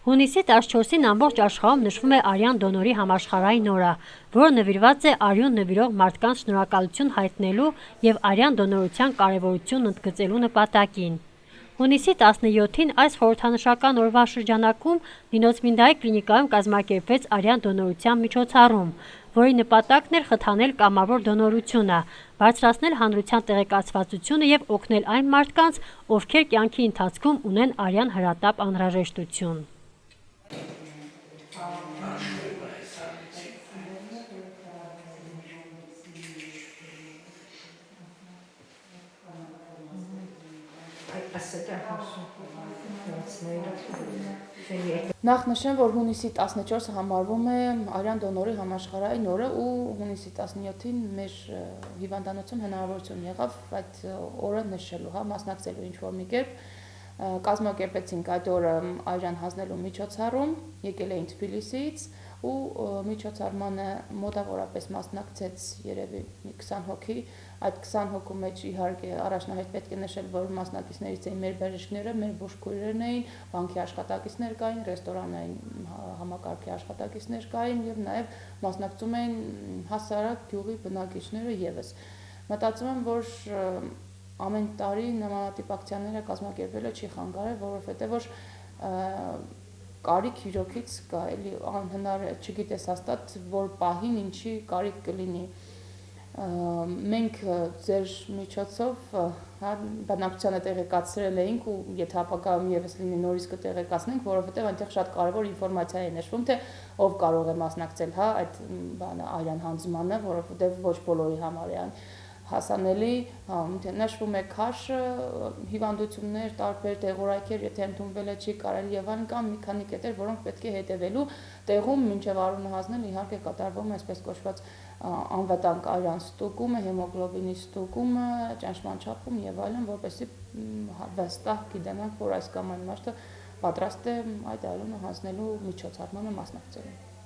Հունիսի 14-ին ամբողջ աշխարհում նշվում է արյան դոնորի համաշխարհային օրը, որը նվիրված է արյուն նվիրող մարդկանց շնորհակալություն հայտնելու և արյան դոնորության կարևորությունն ընդգծելու նպատակին։ Հունիսի 17-ին այս խորհրդանշական օրվա շրջանակում Նինոցմինդայի կլինիկայում կազմակերպվեց արյան դոնորության միջոցառում, որի նպատակն էր խթանել կամավոր դոնորությունը, բարձրացնել հանրության տեղեկացվածությունը և օգնել այն մարդկանց, ովքեր կյանքի ընթացքում ունեն արյան հրատապ անհրաժեշտություն։ Նախ նշեմ, որ հունիսի 14-ը համարվում է արյան դոնորի համաշխարհային օրը ու հունիսի 17-ին մեր հիվանդանոցում հնարավորություն եղավ այդ օրը նշելու, մասնակցելու ինչ-որ մի կերպ։ Կազմակերպեցինք այդ օրը արյան հանձնելու միջոցառում, եկել էին Թբիլիսիից ու միջոցառմանը մոտավորապես մասնակցեց երևի 20 հոգի, այդ 20 հոգու մեջ իհարկե առաջնահերթ պետք է նշել, որ մասնակիցներից էին մեր բժիշկները, մեր բուժքույրերն էին, բանկի աշխատակիցներ կային, ռեստորանային համակարգի աշխատակիցներ կային եւ նաեւ մասնակցում էին հասարակ գյուղի բնակիչները եւս։ Մտածում եմ, որ ամեն տարի նմանատիպ ակցիաները կազմակերպելը չի խանգարել, որովհետեւ որ կարիք իրոքից կա, էլի անհնար է, չգիտես հաստատ որ պահին ինչի կարիք կլինի։ Մենք ձեր միջոցով բնակչությանը տեղեկացրել էինք ու եթե ապագայում եւս լինի նորից կտեղեկացնենք, որովհետեւ այնտեղ շատ կարեւոր ինֆորմացիա է նշվում, թե ով կարող է մասնակցել, այդ արյան հանձնմանը, որովհետեւ ոչ բոլորի համար է հասանելի, նշվում է քաշը, հիվանդություններ, տարբեր տեղորայքեր, եթե ընդունվել է չի կարելի եւ այլն կամ մի քանի կետեր, որոնք պետք է հետեւելու տեղում մինչեւ արյունը հանձնել իհարկե կատարվում է այսպես կոչված անվտանգ արյան ստուգումը, հեմոգլոբինի ստուգումը, ճնշման չափում եւ այլն, որպեսզի վստահ գիտենանք, որ այս կամ այն մարդը պատրաստ է այդ արյունը հանձնելու միջոցառմանը մասնակցելու։